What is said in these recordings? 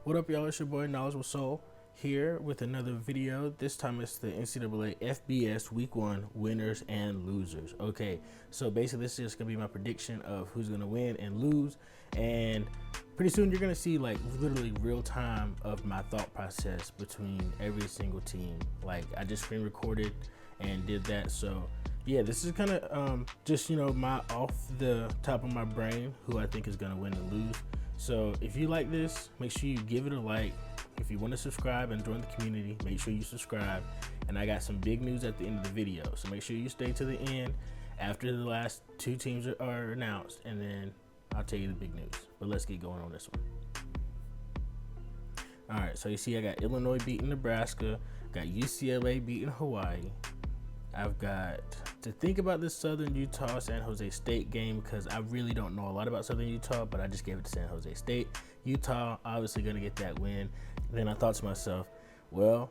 What up, y'all? It's your boy Knowledgeable Soul here with another video. This time it's the NCAA FBS Week 1 winners and losers. Okay, so basically this is going to be my prediction of who's going to win and lose. And pretty soon you're going to see like literally real time of my thought process between every single team. Like I just screen recorded and did that. So yeah, this is kind of just, my off the top of my brain who I think is going to win and lose. So if you like this, make sure you give it a like. If you want to subscribe and join the community, make sure you subscribe. And I got some big news at the end of the video, so make sure you stay to the end after the last two teams are announced, and then I'll tell you the big news. But let's get going on this one. All right, so you see I got Illinois beating Nebraska, got UCLA beating Hawaii. I've got to think about this Southern Utah San Jose State game because I really don't know a lot about Southern Utah, but I just gave it to San Jose State. Utah obviously going to get that win. Then I thought to myself, well,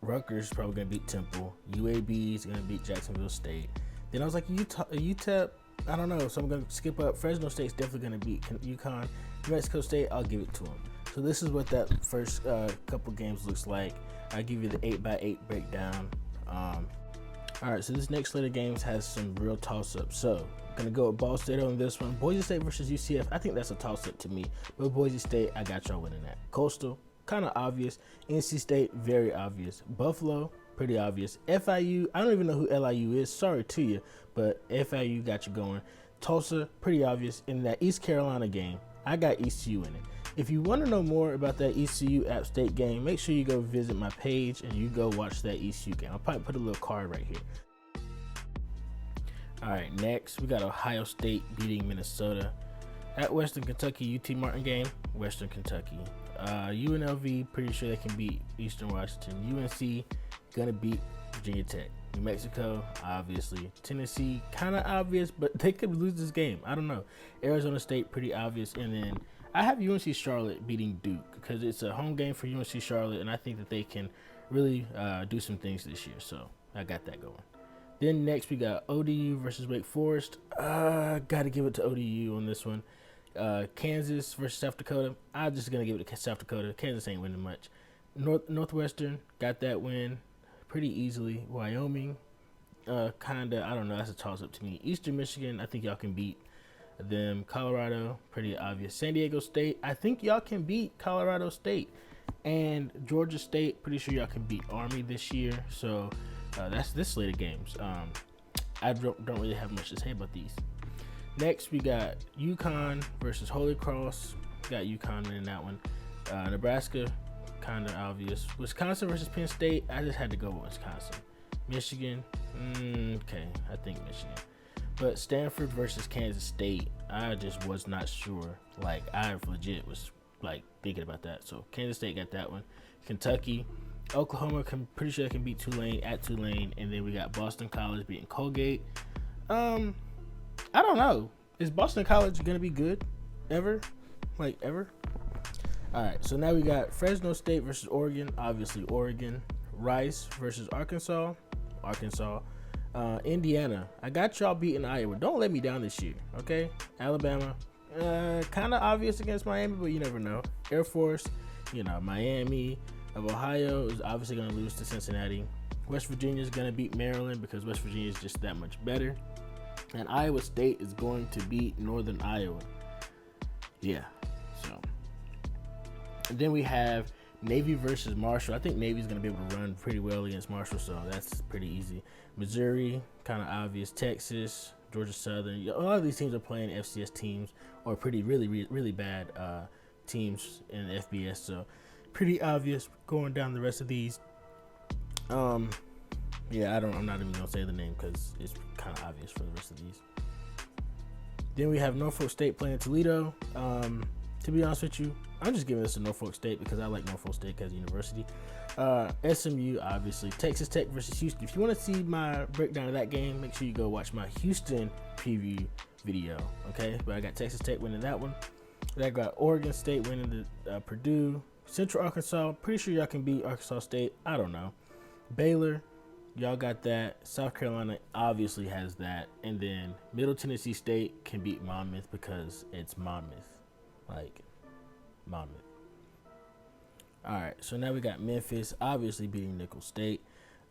Rutgers is probably going to beat Temple. UAB is going to beat Jacksonville State. Then I was like, UTEP, I don't know, so I'm going to skip up. Fresno State's definitely going to beat Yukon. New Mexico State, I'll give it to them. So this is what that first couple games looks like. I'll give you the 8x8 breakdown. All right, so this next slate of games has some real toss-ups. So I'm gonna go with Ball State on this one. Boise State versus UCF. I think that's a toss-up to me. But Boise State, I got y'all winning that. Coastal, kind of obvious. NC State, very obvious. Buffalo, pretty obvious. FIU, I don't even know who LIU is. Sorry to you, but FIU got you going. Tulsa, pretty obvious. In that East Carolina game, I got ECU in it. If you want to know more about that ECU App State game, make sure you go visit my page and you go watch that ECU game. I'll probably put a little card right here. All right, next we got Ohio State beating Minnesota. At Western Kentucky, UT Martin game, Western Kentucky. UNLV, pretty sure they can beat Eastern Washington. UNC, gonna beat Virginia Tech. New Mexico, obviously. Tennessee, kind of obvious, but they could lose this game. I don't know. Arizona State, pretty obvious. And then I have UNC Charlotte beating Duke because it's a home game for UNC Charlotte, and I think that they can really do some things this year. So I got that going. Then next we got ODU versus Wake Forest. Got to give it to ODU on this one. Kansas versus South Dakota. I'm just going to give it to South Dakota. Kansas ain't winning much. Northwestern got that win pretty easily. Wyoming, kind of, I don't know. That's a toss-up to me. Eastern Michigan, I think y'all can beat them. Colorado, pretty obvious. San Diego State, I think y'all can beat Colorado State. And Georgia State, pretty sure y'all can beat Army this year. So that's this slate of games. I don't really have much to say about these. Next, we got Yukon versus Holy Cross. Got Yukon in that one. Nebraska, kind of obvious. Wisconsin versus Penn State. I just had to go with Wisconsin. Michigan, okay, I think Michigan. But Stanford versus Kansas State, I just was not sure. Like, I legit was like thinking about that. So Kansas State got that one. Kentucky, Oklahoma, pretty sure they can beat Tulane at Tulane. And then we got Boston College beating Colgate. I don't know. Is Boston College gonna be good ever? Like ever? All right. So now we got Fresno State versus Oregon. Obviously Oregon. Rice versus Arkansas. Arkansas. Indiana, I got y'all beating Iowa. Don't let me down this year, okay? Alabama, kind of obvious against Miami, but you never know. Air Force, Miami of Ohio is obviously going to lose to Cincinnati. West Virginia is going to beat Maryland because West Virginia is just that much better. And Iowa State is going to beat Northern Iowa. Yeah, so. And then we have Navy versus Marshall. I think Navy's going to be able to run pretty well against Marshall, so that's pretty easy. Missouri, kind of obvious. Texas, Georgia Southern. A lot of these teams are playing FCS teams or really bad teams in the FBS, so pretty obvious going down the rest of these. Yeah, I'm not even going to say the name because it's kind of obvious for the rest of these. Then we have Norfolk State playing Toledo. To be honest with you, I'm just giving this to Norfolk State because I like Norfolk State as a university. SMU, obviously. Texas Tech versus Houston. If you want to see my breakdown of that game, make sure you go watch my Houston preview video, okay? But I got Texas Tech winning that one. I got Oregon State winning the Purdue. Central Arkansas, pretty sure y'all can beat Arkansas State. I don't know. Baylor, y'all got that. South Carolina obviously has that. And then Middle Tennessee State can beat Monmouth because it's Monmouth. Like, Monmouth. All right, so now we got Memphis, obviously beating Nickel State.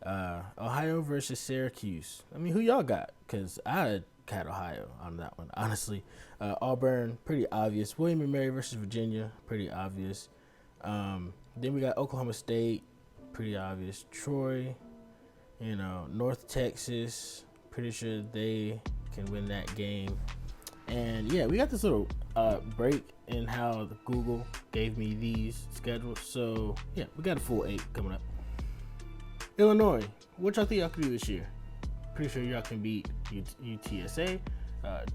Ohio versus Syracuse. I mean, who y'all got? Because I got Ohio on that one, honestly. Auburn, pretty obvious. William & Mary versus Virginia, pretty obvious. Then we got Oklahoma State, pretty obvious. Troy, North Texas, pretty sure they can win that game. And yeah, we got this little break in how Google gave me these schedules. So yeah, we got a full 8 coming up. Illinois, what y'all think y'all can do this year? Pretty sure y'all can beat UTSA.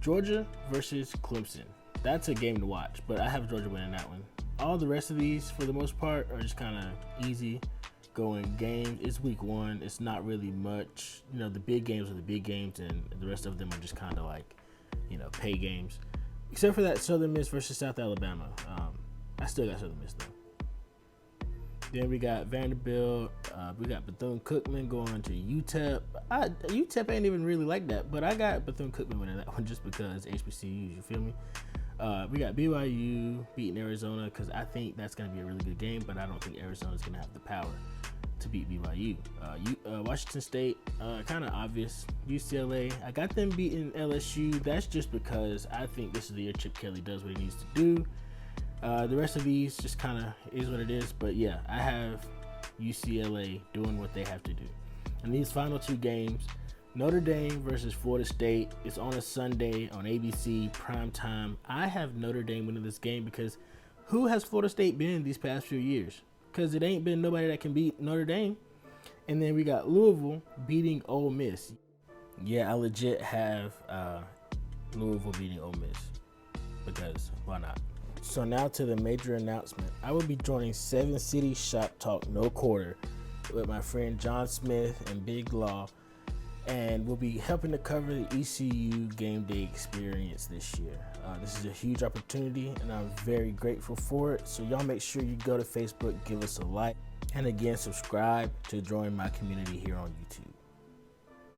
Georgia versus Clemson. That's a game to watch, but I have Georgia winning that one. All the rest of these, for the most part, are just kind of easy going games. It's week 1. It's not really much. The big games are the big games, and the rest of them are just kind of like, pay games. Except for that Southern Miss versus South Alabama. I still got Southern Miss, though. Then we got Vanderbilt. We got Bethune-Cookman going to UTEP. UTEP ain't even really like that, but I got Bethune-Cookman winning that one just because HBCUs, you feel me? We got BYU beating Arizona because I think that's going to be a really good game, but I don't think Arizona's going to have the power to beat BYU. Washington State, kind of obvious. UCLA, I got them beating LSU. That's just because I think this is the year Chip Kelly does what he needs to do. The rest of these just kind of is what it is. But yeah, I have UCLA doing what they have to do. And these final 2 games, Notre Dame versus Florida State. It's on a Sunday on ABC, prime time. I have Notre Dame winning this game because who has Florida State been these past few years? Because it ain't been nobody that can beat Notre Dame. And then we got Louisville beating Ole Miss. Yeah, I legit have Louisville beating Ole Miss because why not? So now to the major announcement. I will be joining 7 City Shop Talk No Quarter with my friend John Smith and Big Law, and we'll be helping to cover the ECU game day experience this year. This is a huge opportunity, and I'm very grateful for it. So y'all make sure you go to Facebook, give us a like, and again, subscribe to join my community here on YouTube.